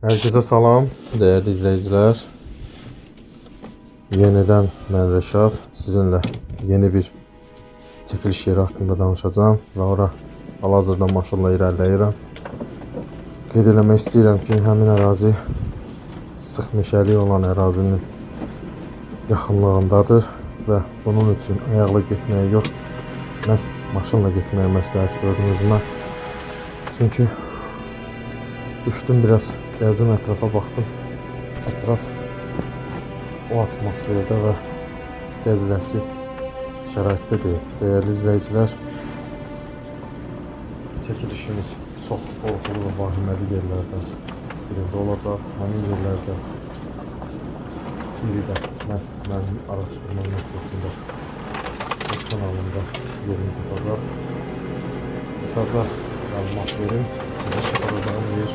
Herkese salam, değerli izleyiciler. Yeniden ben Rəşad. Sizinle yeni bir çəkiliş yeri hakkında danışacağım ve ora hal-hazırda maşınla irəliləyirəm. Qeyd eləmək istəyirəm ki, həmin ərazi sıx meşəlik olan ərazinin yaxınlığındadır və bunun üçün ayaqla getməyə yox, məhz maşınla getməyə məsləhət gördünüz mən. Çünki düşdüm biraz, gəzdim, ətrafa baxdım. Ətraf o atmosferdə və gəziləsi şəraitdə deyil. Değerli izləyicilər, çəkilişimiz çox qorxulu və vahiməli yerlərdən birində olacaq. Həmin yerlərdə biri də məhz mənim araşdırma nəticəsində öz kanalımda yerini tutacaq. Qısaca məlumat verim. Çəkiliş yapacağım yer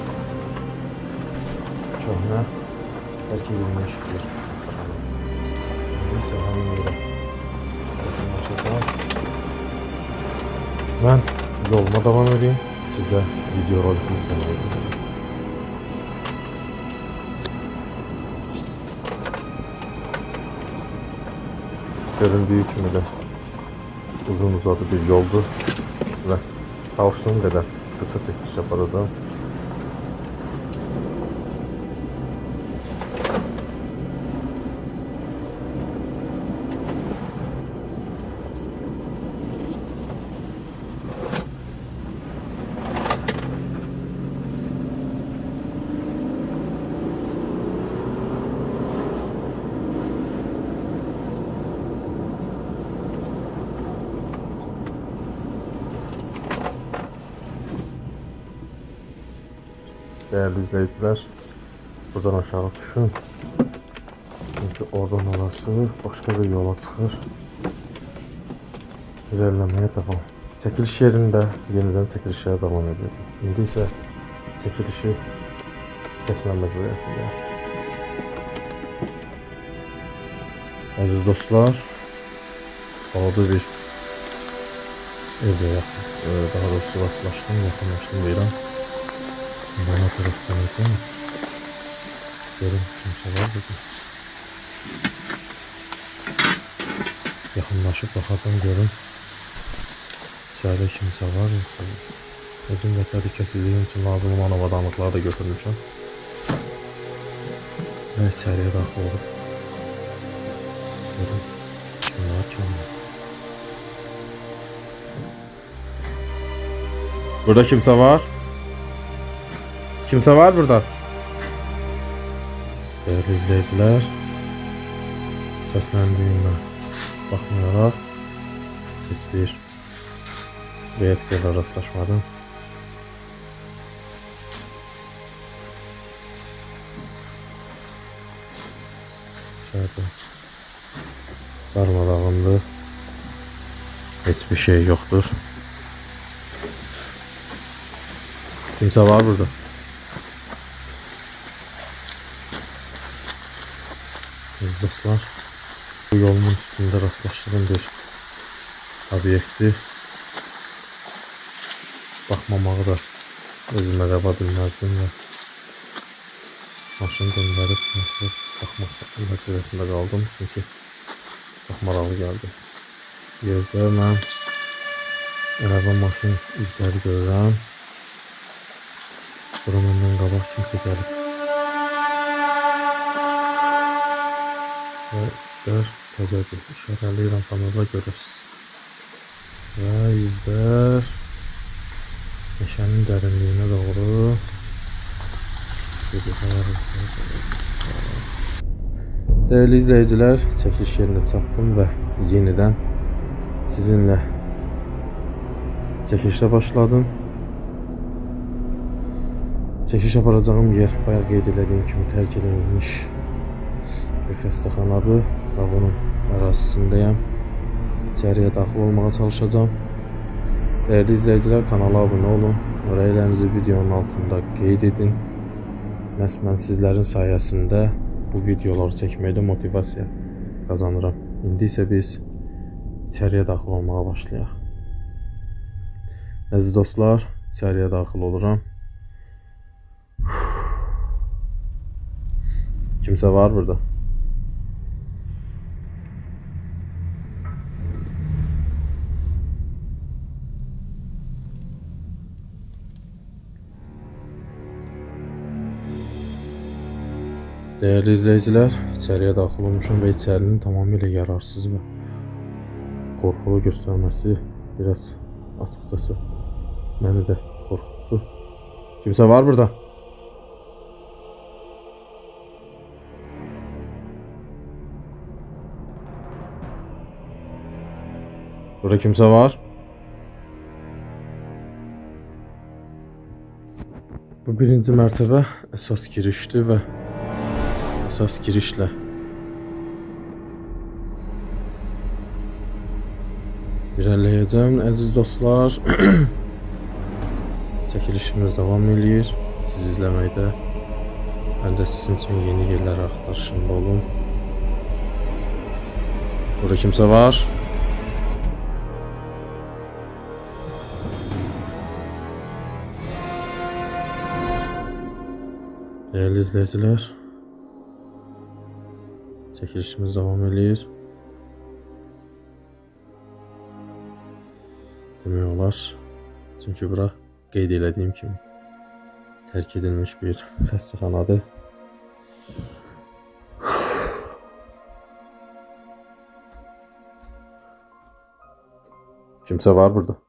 köhnə tərk edilmiş bir xəstəxana. Neyse, həmin yerə yaxınlaşacağım. Mən yoluma davam edeyim. Siz də video rolunu izləməyi unutmayın. Göründüyü kimi də uzun uzadı bir yoldur və çalışdığım qədər qısa çəkiliş yapacağım. Değerli izleyiciler, buradan aşağı düşün. Çünkü oradan orası başka bir yola çıxır. İlerlemeye devam. Çəkiliş yerində yeniden çəkilişə devam edəcəm. İndi isə çəkilişi kəsmə məcburiyyətində. Əziz dostlar, balaca bir evə yaxın, daha doğrusu yaxınlaşdım deyirəm. Bana taraftan edeceğim. Görün kimse var burada. Yakınlaşıp bakacağım, görün. İçeride kimse var yoksa. Özüm ve təhlükəsizliyim için lazım olan avadanlıqları da götürmüşəm. Ve içeriye daxil olub. Görün. Kimler. Burada kimse var. Kimse var burada. Değerli izleyiciler, səsləndiğimə baxmayaraq heç bir reaksiyayla rastlaşmadım. İçeride darmadağındı, hiçbir şey yoktur. Kimse var burada. Aziz dostlar, bu yolumun üstünde rastlaştığım bir obyekti bakmamağı da özüme rəva bilməzdim və maşını döndərib baxmaq məcburiyyətində qaldım, çünki çox maraqlı gəldi. Yerdə mən araba maşın izləri görürəm. Bura məndən qabaq kimsə gəlib. Ve izler təzədir. İşarəliyirəm, kamera görürsünüz. Ve izler meşənin dərinliyinə doğru gidiyor. Değerli izleyiciler, çəkiliş yerine çatdım ve yeniden sizinle çəkilişə başladım. Çəkiliş yapacağım yer bayağı qeyd etdiyim kimi tərk edilmiş bir xəstəxanadır və bunun ərazisindəyəm. İçəriyə daxil olmağa çalışacağım. Değerli izləyicilər, kanala abunə olun. Rəylərinizi videonun altında qeyd edin. Məhz mən sizlərin sayəsində bu videoları çəkməkdə motivasiya qazanıram. İndi isə biz içəriyə daxil olmağa başlayaq. Əziz dostlar, içəriyə daxil oluram. Kimse var burada. Değerli izleyiciler, içeriye daxil olmuşam və içərinin tamamilə yararsız və qorxulu göstərməsi biraz açıqcası məni də qorxutdu. Kimsə var burada? Burada kimsə var? Bu birinci mərtəbə əsas girişdir və əsas girişlə irəliləyəcəm əziz dostlar. Çəkilişimiz davam edir. Siz izləməkdə. Mən də sizin üçün yeni yerlər axtarışında olum. Burada kimsə var? Değerli izleyiciler, çəkilişimiz davam edir. Demək olar, çünki bura qeyd elədiyim kimi tərk edilmiş bir xəstəxanadır. Kimsə var burada?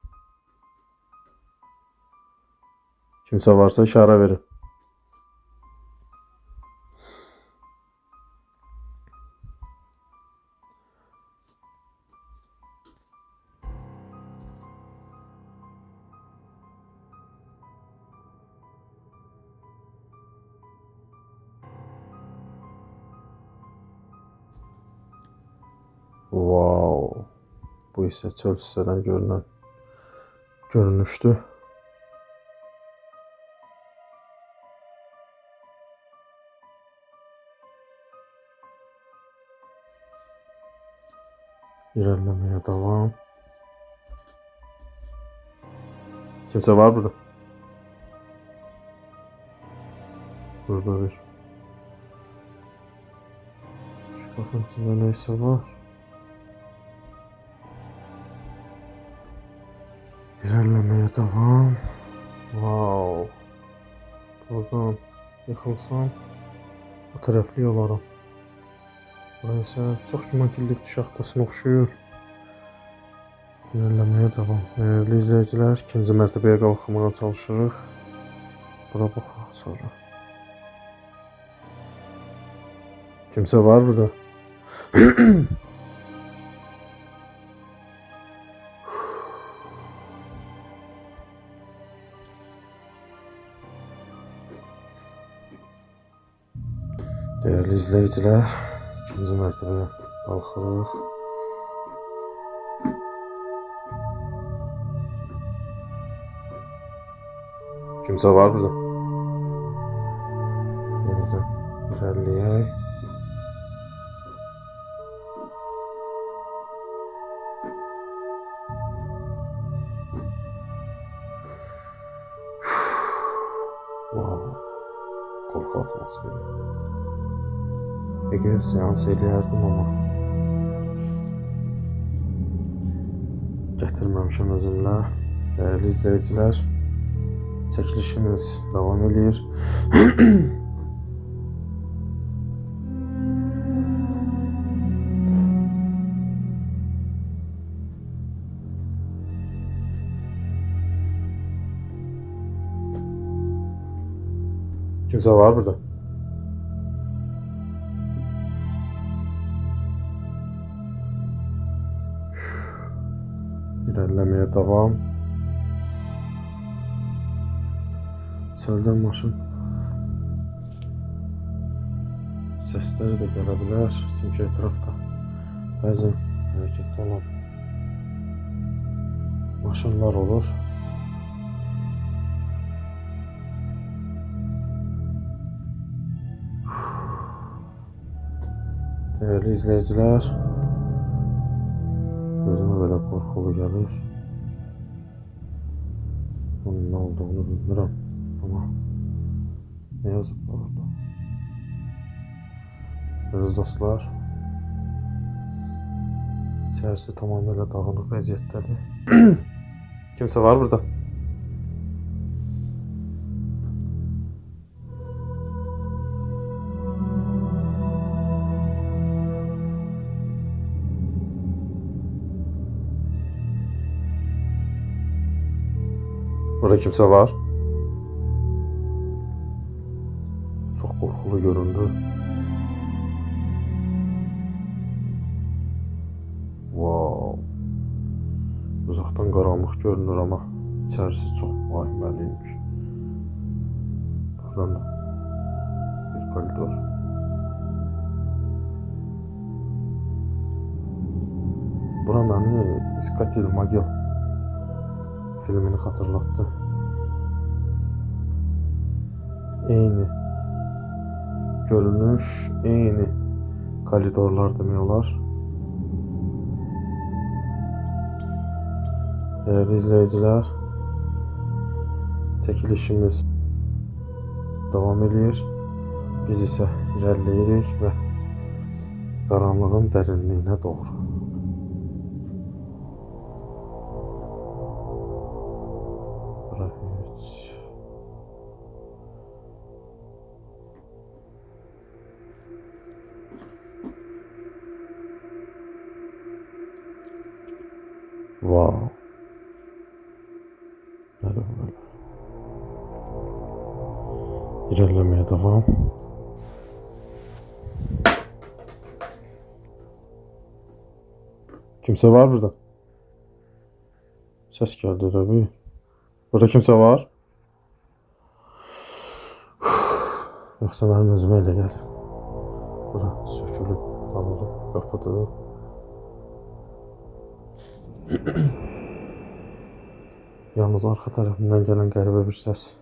Kimsə varsa işarə verin. Wow, bu isə çöl hissədən görünən görünüşdür. İlerlemeye devam. Kimse var burada? Burada bir şkafın içinde neyse var. İlerlemeye devam. Wow. Buradan yıkılsam o taraflı olaram. Burası çox güman ki lift şaxtasına oxşuyur. İlerlemeye devam. Değerli izleyiciler, ikinci mərtəbəyə qalxmağa çalışırıq. Bura baxaq sonra. Kimsə var burada? Değerli izleyiciler, ikinci mərtəbəyə qalxırıq. Kimsə var burada? Yeniden irəliləyək. Wow, qorxu atmosferi. Əgər seans eləyərdim, amma gətirməmişəm özümlə. Değerli izleyiciler, çəkilişimiz davam edir. Kimsə var burada? İlerlemeye devam. Çöldən maşın səsləri də gələ bilər, çünki ətrafda bəzən hərəkətdə olan maşınlar olur. Değerli izleyiciler, gözümə belə qorxulu gəlir. Bunun nə olduğunu bilmirəm, amma ne yazıp var orada? Əziz dostlar, içərisi tamamilə dağınıq vəziyyətdədir. Kimsə var burada? Burada kimsə var? Çox qorxulu göründü. Wow. Uzaqdan qaranlıq görünür, amma içərisi çox vahiməliymiş. Buradan da bir koridor. Bura məni İskatil Magil filmini xatırlatdı. Eyni görünüş, eyni koridorlar demək olar. Değerli izleyiciler, çekilişimiz devam ediyor. Biz ise ilerleyirik ve karanlığın derinliğine doğru. Evet. Wow. Hadi böyle. İlerlemeye devam. Kimse var burada. Ses geldi tabii. Burada kimse var. Yoksa benim özüme elə gəlir. Bura sökülüb, dağılıb, qapıdır. Yalnız arxa tərəfimdən gələn qəribə bir səs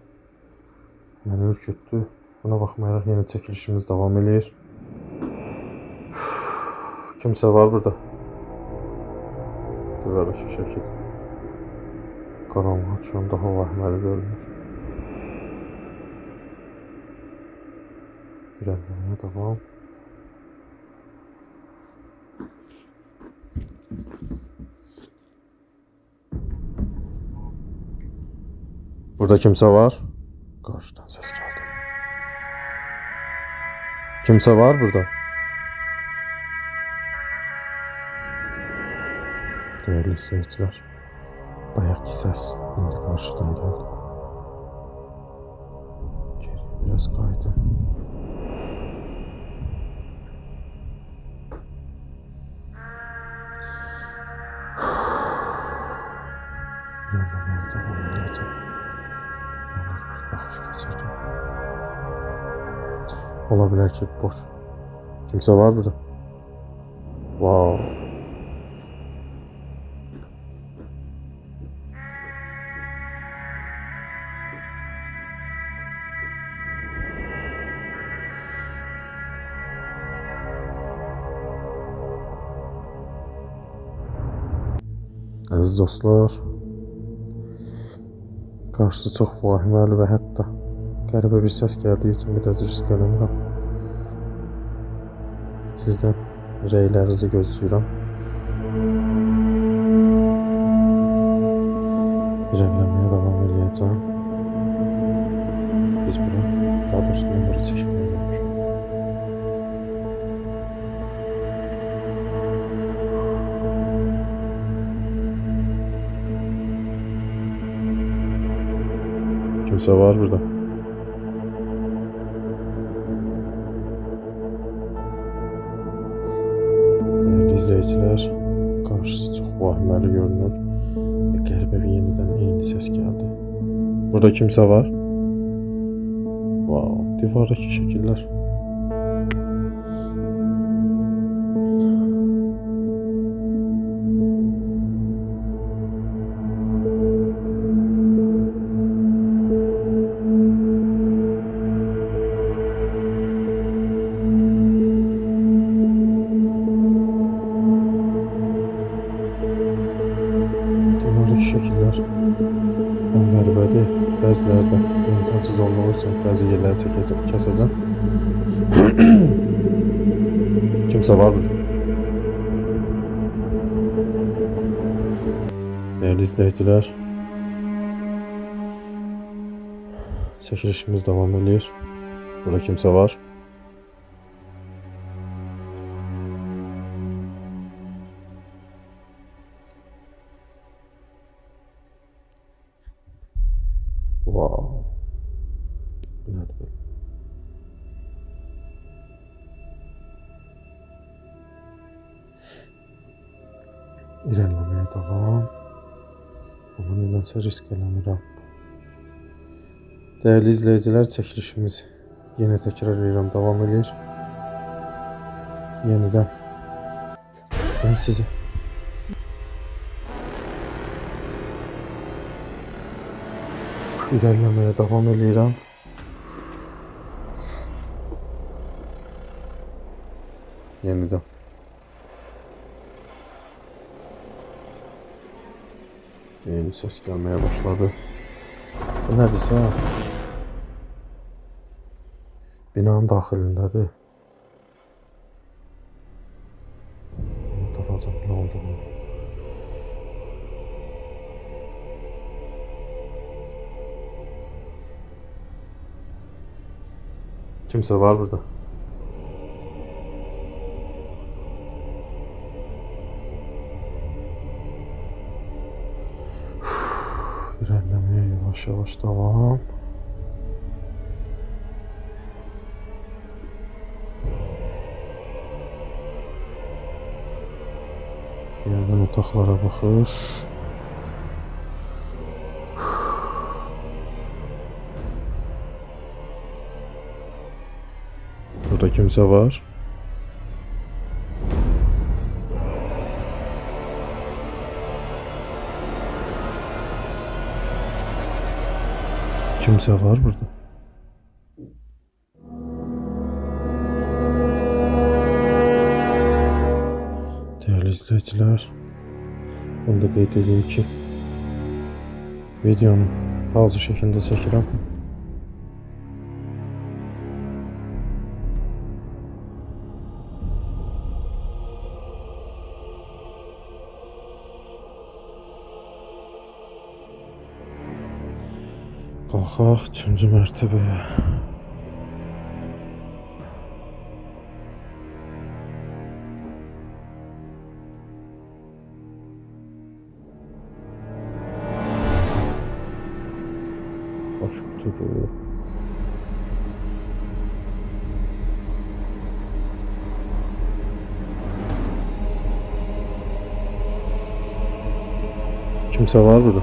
məni ürkütdü. Buna baxmayaraq yenə çəkilişimiz davam edir. Kimsə var burada. Düvərdəki şəkil qaranlığa şu an daha vahməli görünür. İlerlemeye devam. Burada kimse var. Karşıdan ses geldi. Kimse var burada. Değerli izleyiciler, bayaqki ses indi karşıdan geldi. Geriye biraz kaydı. İlerlemeye devam edeceğim. Bakış geçirdim. Olabilir ki boş. Kimse var burada. Wow. Aziz dostlar, karşısı çox vahiməli və hətta qəribə bir səs gəldiyi üçün biraz risk eləmirəm. Sizdən rəylərinizi gözləyirəm. İrəliləməyə davam edəcəm. Biz bura, daha doğrusu mən bura çəkməyə gəlmişəm. Kimse var burada. Değerli izleyiciler, karşısı çok vahiməli görünür ve qəribə bir yeniden eyni ses geldi. Burada kimse var. Wow, divardaki şekiller. Şəkillər həm qəribədir, bəziləri də imkansız olduğu üçün bəzi yerləri kəsəcəm. Kimse var mı? Değerli izleyiciler, çekilişimiz devam ediyor. Burada kimse var. Wow. Bu nedir böyle? İlerlemeye devam. Ama nedense risk eləmirəm. Değerli izleyiciler, çekilişimiz yine tekrar edirəm, devam edir. Yeniden ben size ilerlemeye devam edirəm. Yeniden. Yeni ses gelmeye başladı. Bu nedirsə? Binanın daxilindədir. Tapacam ne olduğunu. Kimse var burada. İlerlemeye yavaş yavaş devam. Yerden otaqlara baxış. Burada kimse var. Kimse var burada. Değerli izleyiciler, bunu da qeyd edeyim ki, videonu pauza şeklinde çəkirəm. Qalxaq 3-cü mərtəbəyə. Baş kutudur. Kimse var burada.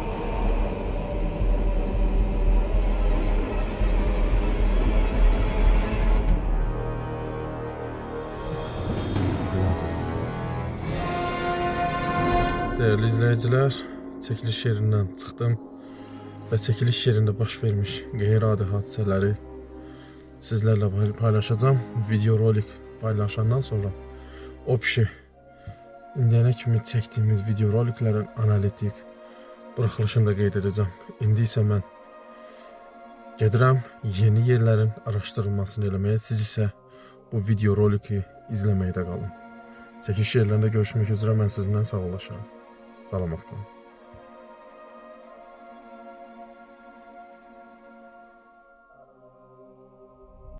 Değerli izleyiciler, çekiliş yerinden çıktım ve çekiliş yerinde baş vermiş qeyri-adi hadisələri sizlerle paylaşacağım. Video rolik paylaşandan sonra o pişi indiyənə kimi çektiğimiz video roliklərin analitik buraxılışını da qeyd edəcəm. İndi isə mən gedirəm yeni yerlərin araşdırılmasını eləməyə, siz isə bu video roliki izləməkdə qalın. Çəkiliş yerlərində görüşmək üzrə, mən sizinlə sağollaşıram. Salamat qalın.